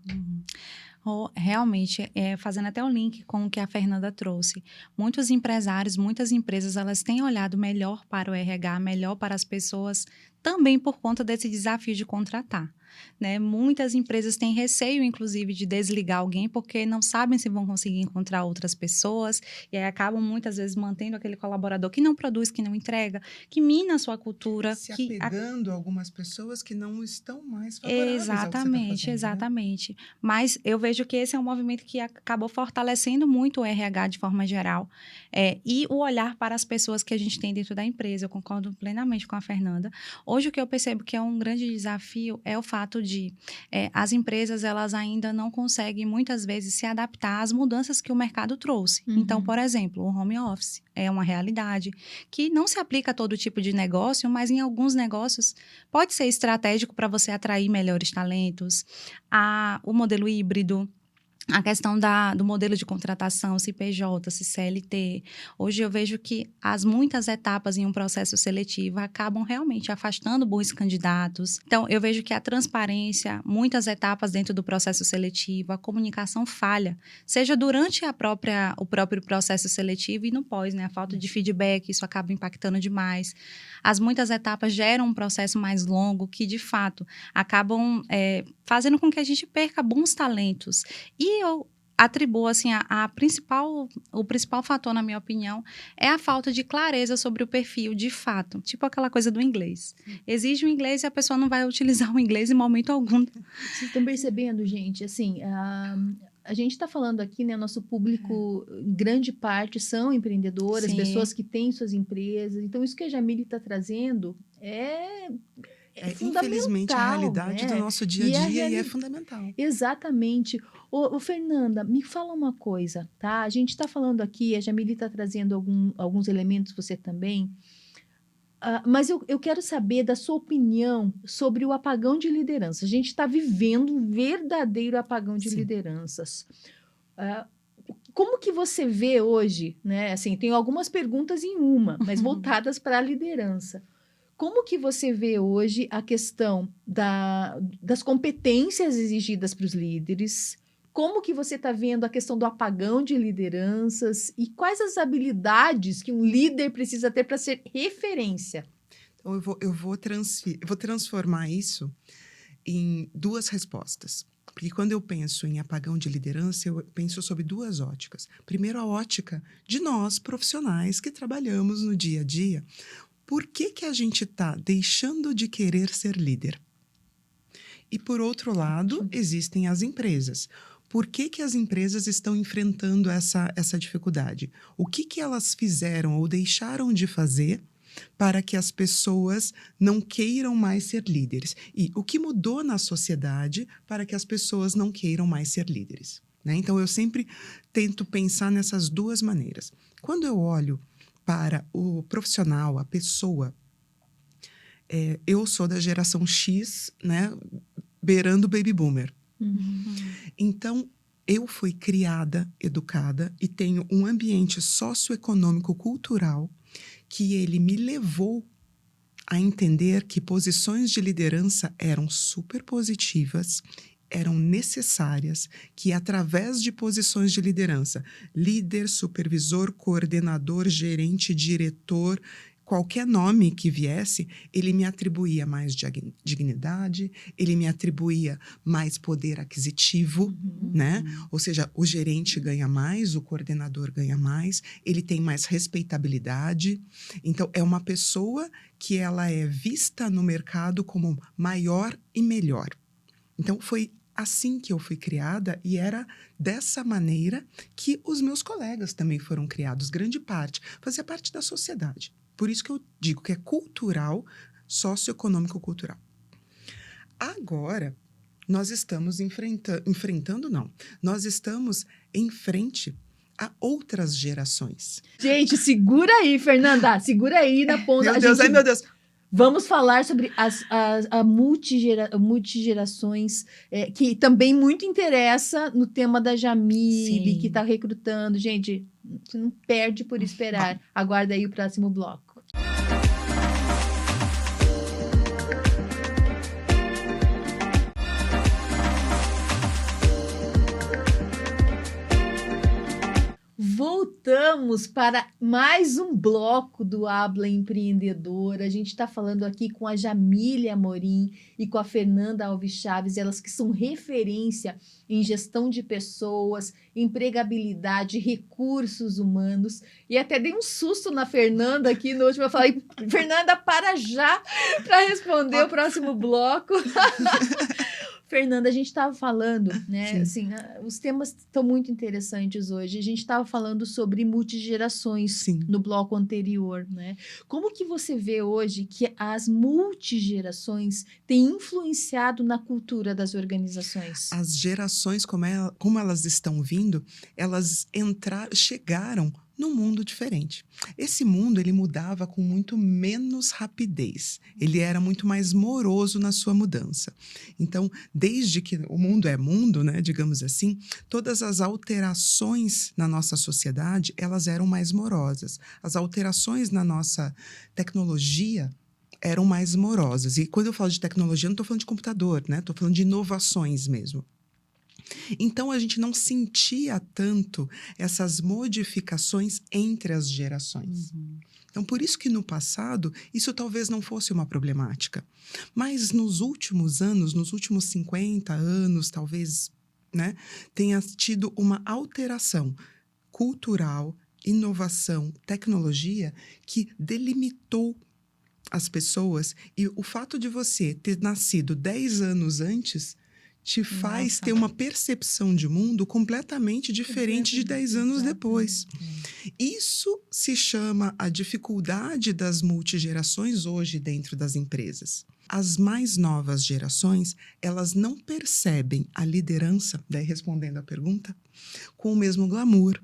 Realmente, fazendo até um link com o que a Fernanda trouxe, muitos empresários, muitas empresas, elas têm olhado melhor para o RH, melhor para as pessoas, também por conta desse desafio de contratar. Né? Muitas empresas têm receio, inclusive, de desligar alguém porque não sabem se vão conseguir encontrar outras pessoas e aí acabam muitas vezes mantendo aquele colaborador que não produz, que não entrega, que mina a sua cultura. Se apegando a algumas pessoas que não estão mais favoráveis ao que você tá fazendo, Exatamente. Né? Mas eu vejo que esse é um movimento que acabou fortalecendo muito o RH de forma geral e o olhar para as pessoas que a gente tem dentro da empresa. Eu concordo plenamente com a Fernanda. Hoje o que eu percebo que é um grande desafio é o fato de as empresas, elas ainda não conseguem muitas vezes se adaptar às mudanças que o mercado trouxe. Então, por exemplo, o home office é uma realidade que não se aplica a todo tipo de negócio, mas em alguns negócios pode ser estratégico para você atrair melhores talentos. O modelo híbrido, a questão do modelo de contratação, se PJ, se CLT. Hoje eu vejo que as muitas etapas em um processo seletivo acabam realmente afastando bons candidatos. Então, eu vejo que a transparência, muitas etapas dentro do processo seletivo, a comunicação falha, seja durante o próprio processo seletivo e no pós, né? A falta de feedback, isso acaba impactando demais. As muitas etapas geram um processo mais longo que, de fato, acabam fazendo com que a gente perca bons talentos. E eu atribuo, assim, o principal fator, na minha opinião, é a falta de clareza sobre o perfil de fato. Tipo aquela coisa do inglês. Exige o inglês e a pessoa não vai utilizar o inglês em momento algum. Vocês estão percebendo, gente? Assim, a gente está falando aqui, né? Nosso público, em grande parte, são empreendedoras, Sim. pessoas que têm suas empresas. Então, isso que a Jamile está trazendo é infelizmente, a realidade né? do nosso dia E a a dia e é reali- fundamental. Exatamente. Ô, Fernanda, me fala uma coisa, tá? A gente está falando aqui, a Jamile está trazendo alguns elementos, você também. Mas eu quero saber da sua opinião sobre o apagão de liderança. A gente está vivendo um verdadeiro apagão de Sim. lideranças. Ah, como que você vê hoje, né? Assim, tenho algumas perguntas em uma, mas voltadas para a liderança. Como que você vê hoje a questão das competências exigidas para os líderes? Como que você está vendo a questão do apagão de lideranças? E quais as habilidades que um líder precisa ter para ser referência? Então, eu vou transformar isso em duas respostas. Porque quando eu penso em apagão de liderança, eu penso sobre duas óticas. Primeiro, a ótica de nós, profissionais, que trabalhamos no dia a dia. Por que a gente está deixando de querer ser líder? E, por outro lado, existem as empresas. Por que as empresas estão enfrentando essa dificuldade? O que elas fizeram ou deixaram de fazer para que as pessoas não queiram mais ser líderes? E o que mudou na sociedade para que as pessoas não queiram mais ser líderes? Né? Então, eu sempre tento pensar nessas duas maneiras. Quando eu olho para o profissional, a pessoa, eu sou da geração X, né, beirando o baby boomer. Então, eu fui criada, educada e tenho um ambiente socioeconômico cultural que ele me levou a entender que posições de liderança eram super positivas, eram necessárias, que através de posições de liderança, líder, supervisor, coordenador, gerente, diretor, qualquer nome que viesse, ele me atribuía mais dignidade, ele me atribuía mais poder aquisitivo, né? Ou seja, o gerente ganha mais, o coordenador ganha mais, ele tem mais respeitabilidade. Então, é uma pessoa que ela é vista no mercado como maior e melhor. Então, foi assim que eu fui criada e era dessa maneira que os meus colegas também foram criados, grande parte, fazia parte da sociedade. Por isso que eu digo que é cultural, socioeconômico-cultural. Agora, nós estamos nós estamos em frente a outras gerações. Gente, segura aí, Fernanda, segura aí na ponta. Meu Deus, ai meu Deus! Vamos falar sobre a multigerações, que também muito interessa no tema da Jamile, Sim. que está recrutando. Gente, você não perde por esperar. Aguarda aí o próximo bloco. Voltamos para mais um bloco do Habla Empreendedora. A gente está falando aqui com a Jamile Amorim e com a Fernanda Alves Chaves, elas que são referência em gestão de pessoas, empregabilidade, recursos humanos. E até dei um susto na Fernanda aqui no último. Eu falei, Fernanda, para já para responder o próximo bloco. Fernanda, a gente estava falando, né? Assim, os temas estão muito interessantes hoje. A gente estava falando sobre multigerações no bloco anterior, né? Como que você vê hoje que as multigerações têm influenciado na cultura das organizações? As gerações, como elas estão vindo, elas chegaram num mundo diferente. Esse mundo, ele mudava com muito menos rapidez. Ele era muito mais moroso na sua mudança. Então, desde que o mundo é mundo, né, digamos assim, todas as alterações na nossa sociedade, elas eram mais morosas. As alterações na nossa tecnologia eram mais morosas. E quando eu falo de tecnologia, não estou falando de computador, né? Estou falando de inovações mesmo. Então, a gente não sentia tanto essas modificações entre as gerações. Então, por isso que no passado, isso talvez não fosse uma problemática. Mas nos últimos anos, nos últimos 50 anos, talvez, né, tenha tido uma alteração cultural, inovação, tecnologia, que delimitou as pessoas. E o fato de você ter nascido 10 anos antes te faz ter uma percepção de mundo completamente diferente de 10 anos depois. Isso se chama a dificuldade das multigerações hoje dentro das empresas. As mais novas gerações, elas não percebem a liderança, daí respondendo à pergunta, com o mesmo glamour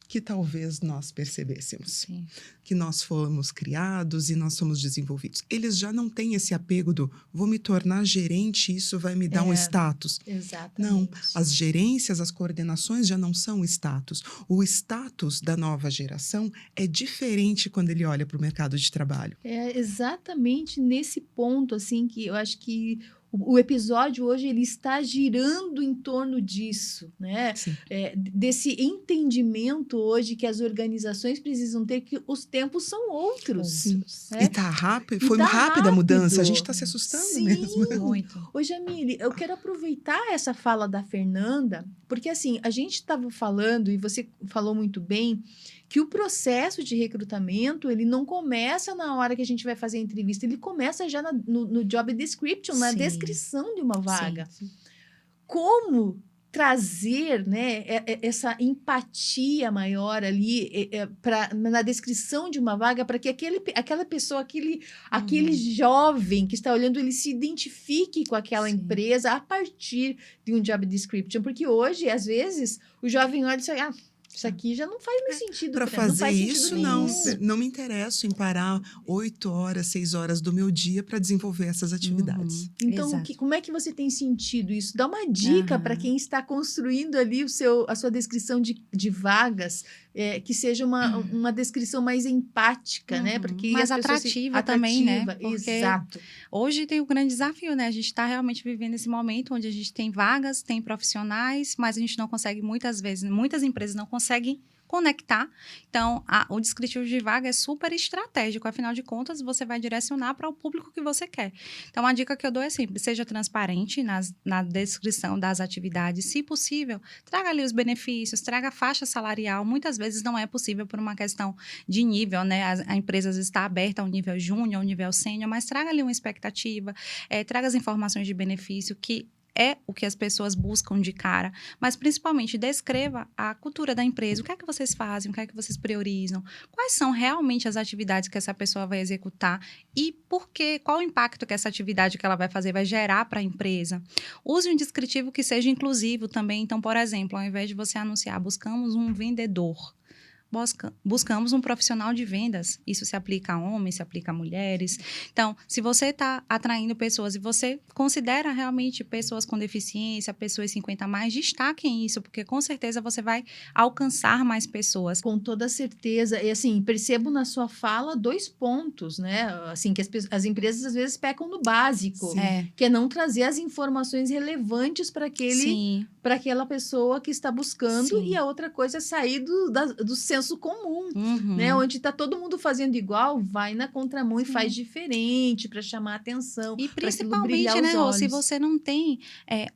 que talvez nós percebêssemos. Sim. Que nós fomos criados e nós somos desenvolvidos. Eles já não têm esse apego do vou me tornar gerente, isso vai me dar um status. Exatamente. Não, as gerências, as coordenações já não são status. O status da nova geração é diferente quando ele olha para o mercado de trabalho. É exatamente nesse ponto, assim, que eu acho que o episódio hoje ele está girando em torno disso, né? Sim. Desse entendimento hoje que as organizações precisam ter que os tempos são outros. Sim. né? E tá rápido, foi tá rápida a mudança, a gente rápido. está se assustando Sim. mesmo. Muito. Ô, Jamile, eu quero aproveitar essa fala da Fernanda, porque assim, a gente estava falando, e você falou muito bem, que o processo de recrutamento, ele não começa na hora que a gente vai fazer a entrevista, ele começa já no job description, na Sim. descrição de uma vaga. Sim. Como trazer, né, essa empatia maior ali na descrição de uma vaga para que aquela pessoa, aquele jovem que está olhando, ele se identifique com aquela Sim. empresa a partir de um job description, porque hoje, às vezes, o jovem olha e diz, isso aqui já não faz mais sentido. Para não fazer faz sentido isso, nenhum. não me interesso em parar 8 horas, 6 horas do meu dia para desenvolver essas atividades. Então, Exato. como é que você tem sentido isso? Dá uma dica para quem está construindo ali a sua descrição de vagas, que seja uma descrição mais empática, né? Porque Mais as pessoas atrativa também, né? atrativa, Porque exato. Hoje tem um grande desafio, né? A gente está realmente vivendo esse momento onde a gente tem vagas, tem profissionais, mas a gente não consegue muitas empresas não conseguem conectar. Então, o descritivo de vaga é super estratégico. Afinal de contas, você vai direcionar para o público que você quer. Então, a dica que eu dou é sempre, seja transparente na descrição das atividades. Se possível, traga ali os benefícios, traga a faixa salarial. Muitas vezes não é possível por uma questão de nível, né? A empresa às vezes está aberta ao nível júnior, ao nível sênior, mas traga ali uma expectativa, traga as informações de benefício que é o que as pessoas buscam de cara, mas principalmente descreva a cultura da empresa, o que é que vocês fazem, o que é que vocês priorizam, quais são realmente as atividades que essa pessoa vai executar e por quê, qual o impacto que essa atividade que ela vai fazer vai gerar para a empresa. Use um descritivo que seja inclusivo também, então, por exemplo, ao invés de você anunciar, buscamos um vendedor, buscamos um profissional de vendas. Isso se aplica a homens, se aplica a mulheres. Então, se você está atraindo pessoas e você considera realmente pessoas com deficiência, pessoas 50 a mais, destaquem isso, porque com certeza você vai alcançar mais pessoas. Com toda certeza. E assim, percebo na sua fala 2 pontos, né? Assim, que as empresas às vezes pecam no básico, que é não trazer as informações relevantes para aquela pessoa que está buscando. Sim. E a outra coisa é sair do senso comum, né? Onde está todo mundo fazendo igual, vai na contramão e faz diferente para chamar a atenção. E pra aquilo principalmente, brilhar né, os Rô, se olhos. você não tem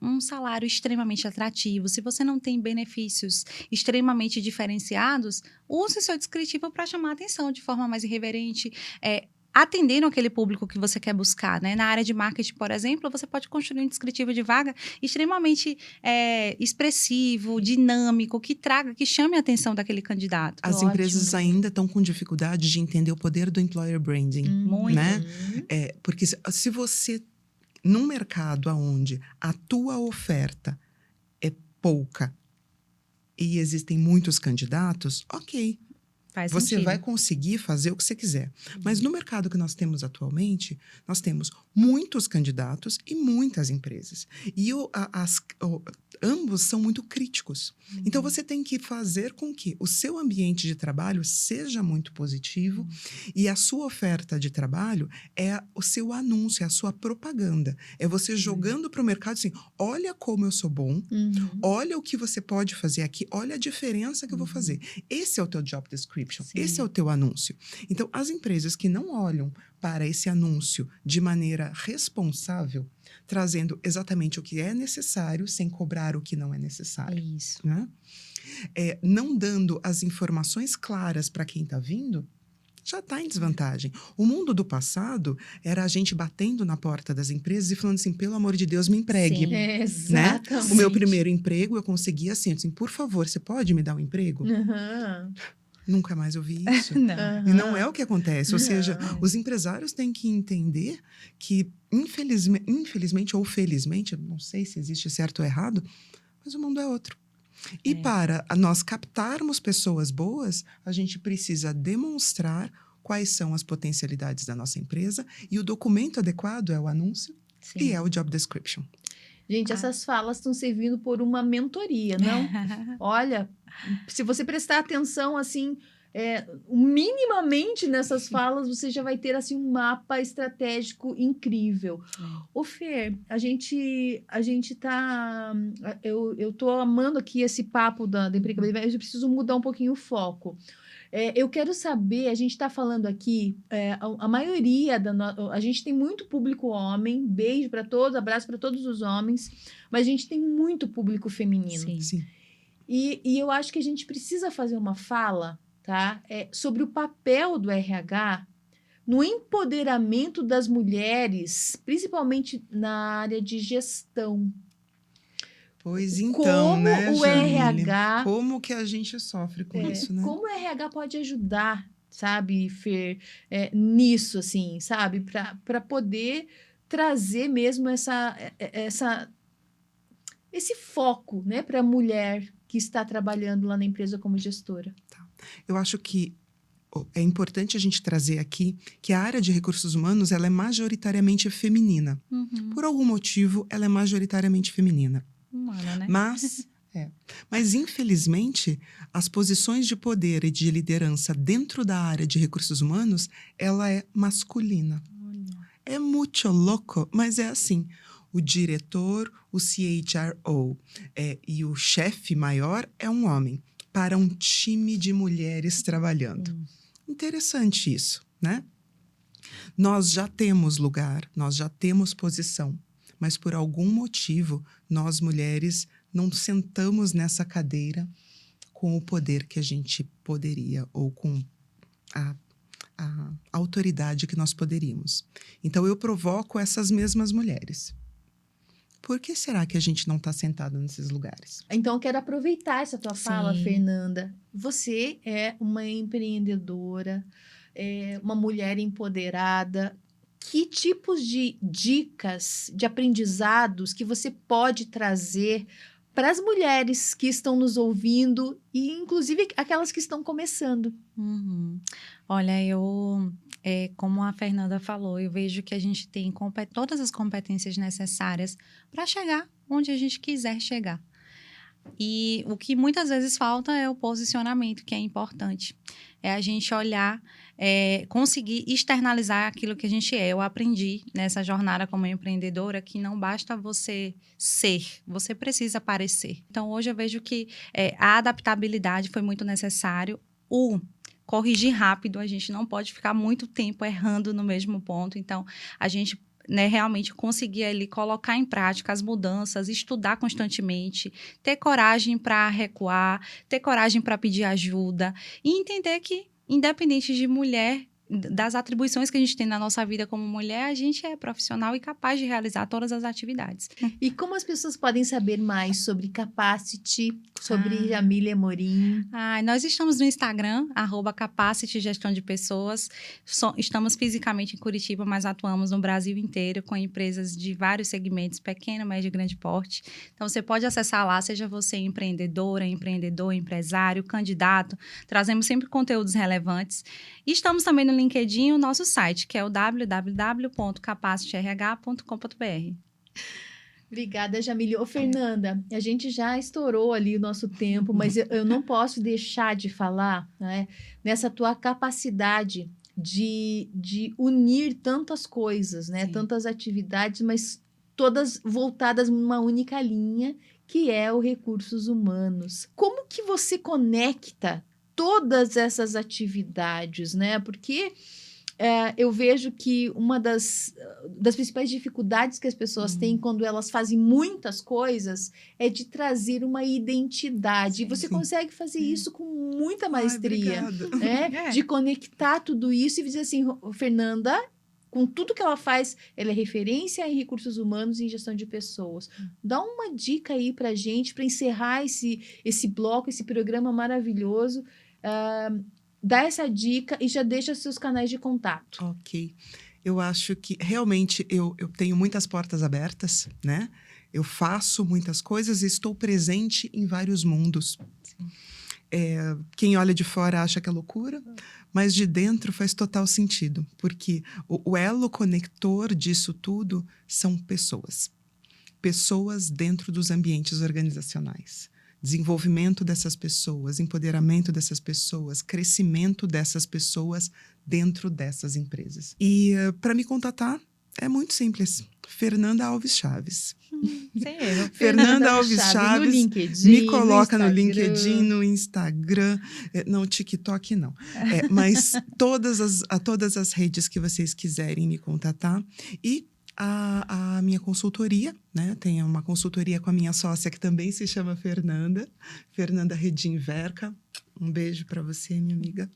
um salário extremamente atrativo, se você não tem benefícios extremamente diferenciados, use seu descritivo para chamar a atenção de forma mais irreverente, atendendo aquele público que você quer buscar, né? Na área de marketing, por exemplo, você pode construir um descritivo de vaga extremamente expressivo, dinâmico, que chame a atenção daquele candidato. As Ótimo. empresas ainda estão com dificuldade de entender o poder do employer branding, Muito. né? Porque se você, num mercado onde a tua oferta é pouca e existem muitos candidatos, ok. Faz Você sentido. vai conseguir fazer o que você quiser. Mas no mercado que nós temos atualmente, nós temos muitos candidatos e muitas empresas. E ambos são muito críticos. Então, você tem que fazer com que o seu ambiente de trabalho seja muito positivo e a sua oferta de trabalho é o seu anúncio, é a sua propaganda. É você jogando para o mercado assim, olha como eu sou bom, olha o que você pode fazer aqui, olha a diferença que eu vou fazer. Esse é o teu job description, esse é o teu anúncio. Então, as empresas que não olham para esse anúncio de maneira responsável, trazendo exatamente o que é necessário, sem cobrar o que não é necessário. Isso. Né? Não dando as informações claras para quem está vindo, já está em desvantagem. O mundo do passado era a gente batendo na porta das empresas e falando assim, pelo amor de Deus, me empregue. Sim. Exatamente. O meu primeiro emprego, eu consegui assim, por favor, você pode me dar um emprego? Nunca mais ouvi isso. Não. E não é o que acontece. Ou seja, Não. os empresários têm que entender que, infelizmente ou felizmente, eu não sei se existe certo ou errado, mas o mundo é outro. E para nós captarmos pessoas boas, a gente precisa demonstrar quais são as potencialidades da nossa empresa, e o documento adequado é o anúncio e é o job description. Gente, essas falas estão servindo por uma mentoria, não? Olha, se você prestar atenção, assim, minimamente nessas falas, você já vai ter, assim, um mapa estratégico incrível. Ô, Fer, a gente tá... Eu tô amando aqui esse papo da empregabilidade, mas eu preciso mudar um pouquinho o foco. Eu quero saber, a gente está falando aqui, a maioria a gente tem muito público homem, beijo para todos, abraço para todos os homens, mas a gente tem muito público feminino. Sim. Sim. E eu acho que a gente precisa fazer uma fala, tá? Sobre o papel do RH no empoderamento das mulheres, principalmente na área de gestão. Pois então, Como né, o Jamile? RH Como que a gente sofre com isso, né? Como o RH pode ajudar, sabe, Fer, nisso, assim, sabe? Para poder trazer mesmo esse foco, né, para a mulher que está trabalhando lá na empresa como gestora. Eu acho que é importante a gente trazer aqui que a área de recursos humanos ela é majoritariamente feminina. Uhum. Por algum motivo, ela é majoritariamente feminina. Humana, né? Mas, infelizmente, as posições de poder e de liderança dentro da área de recursos humanos, ela é masculina. É muito louco, mas é assim. O diretor, o CHRO e o chefe maior é um homem, para um time de mulheres trabalhando. Interessante isso, né? Nós já temos lugar, nós já temos posição, mas por algum motivo, nós mulheres não sentamos nessa cadeira com o poder que a gente poderia, ou com a autoridade que nós poderíamos. Então, eu provoco essas mesmas mulheres. Por que será que a gente não está sentado nesses lugares? Então, eu quero aproveitar essa tua fala, Sim. Fernanda. Você é uma empreendedora, uma mulher empoderada. Que tipos de dicas, de aprendizados que você pode trazer para as mulheres que estão nos ouvindo e, inclusive, aquelas que estão começando? Uhum. Olha, como a Fernanda falou, eu vejo que a gente tem todas as competências necessárias para chegar onde a gente quiser chegar. E o que muitas vezes falta é o posicionamento, que é importante. É a gente olhar, conseguir externalizar aquilo que a gente é. Eu aprendi nessa jornada como empreendedora que não basta você ser, você precisa parecer. Então, hoje eu vejo que a adaptabilidade foi muito necessário. Corrigir rápido, a gente não pode ficar muito tempo errando no mesmo ponto. Então, a gente realmente conseguir ali colocar em prática as mudanças, estudar constantemente, ter coragem para recuar, ter coragem para pedir ajuda e entender que, independente de mulher, das atribuições que a gente tem na nossa vida como mulher, a gente é profissional e capaz de realizar todas as atividades. E como as pessoas podem saber mais sobre Capacity, sobre Jamile Amorim? Nós estamos no Instagram, @Capacity Gestão de Pessoas. Estamos fisicamente em Curitiba, mas atuamos no Brasil inteiro com empresas de vários segmentos, pequeno, médio e grande porte. Então, você pode acessar lá, seja você empreendedora, empreendedor, empresário, candidato. Trazemos sempre conteúdos relevantes. E estamos também no LinkedIn, o nosso site, que é o www.capacitrh.com.br. Obrigada, Jamile. Ô, Fernanda, a gente já estourou ali o nosso tempo, mas eu não posso deixar de falar, né, nessa tua capacidade de unir tantas coisas, né, tantas atividades, mas todas voltadas numa única linha, que é o recursos humanos. Como que você conecta todas essas atividades, né? Porque eu vejo que uma das principais dificuldades que as pessoas têm quando elas fazem muitas coisas é de trazer uma identidade. E você consegue fazer isso com muita maestria, né? De conectar tudo isso e dizer assim, Fernanda, com tudo que ela faz, ela é referência em recursos humanos e em gestão de pessoas. Dá uma dica aí pra gente, para encerrar esse bloco, esse programa maravilhoso. dá essa dica e já deixa seus canais de contato. Ok. Eu acho que realmente eu tenho muitas portas abertas, né? Eu faço muitas coisas e estou presente em vários mundos. Quem olha de fora acha que é loucura, mas de dentro faz total sentido, porque o elo conector disso tudo são pessoas. Pessoas dentro dos ambientes organizacionais. Desenvolvimento dessas pessoas, empoderamento dessas pessoas, crescimento dessas pessoas dentro dessas empresas. E para me contatar, é muito simples. Fernanda Alves Chaves. Sem erro. Fernanda Alves no Chaves. LinkedIn, Me coloca no Instagram. LinkedIn, no Instagram. Não, TikTok não. Mas todas as redes que vocês quiserem me contatar. E a minha consultoria, né? Tem uma consultoria com a minha sócia que também se chama Fernanda Redim Verca. Um beijo para você, minha amiga.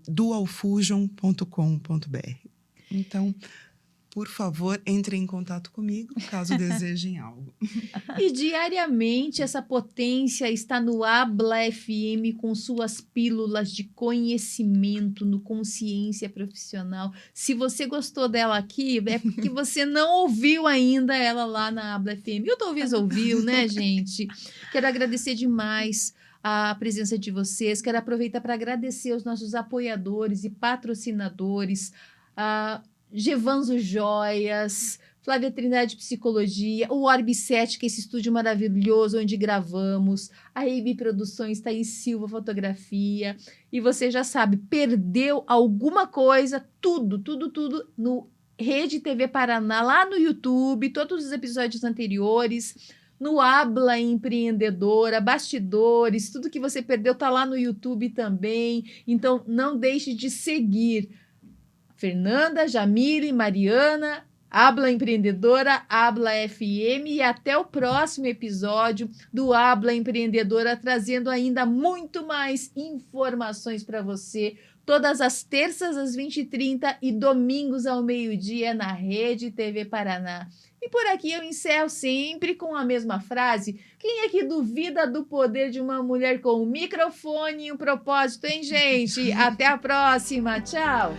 dualfusion.com.br. Então, por favor, entrem em contato comigo, caso desejem algo. E diariamente essa potência está no Habla FM com suas pílulas de conhecimento no Consciência Profissional. Se você gostou dela aqui, é porque você não ouviu ainda ela lá na Habla FM. Eu talvez ouviu, né, gente? Quero agradecer demais a presença de vocês. Quero aproveitar para agradecer os nossos apoiadores e patrocinadores, Gevanzo Joias, Flávia Trindade Psicologia, o Orb 7, que é esse estúdio maravilhoso onde gravamos, a EIB Produções, Thaís Silva Fotografia, e você já sabe, perdeu alguma coisa, tudo no Rede TV Paraná, lá no YouTube, todos os episódios anteriores, no Habla Empreendedora, bastidores, tudo que você perdeu tá lá no YouTube também, então não deixe de seguir Fernanda, Jamile, Mariana, Habla Empreendedora, Habla FM, e até o próximo episódio do Habla Empreendedora, trazendo ainda muito mais informações para você, todas as terças às 20h30 e domingos ao meio-dia na Rede TV Paraná. E por aqui eu encerro sempre com a mesma frase. Quem é que duvida do poder de uma mulher com um microfone e um propósito, hein, gente? Até a próxima. Tchau!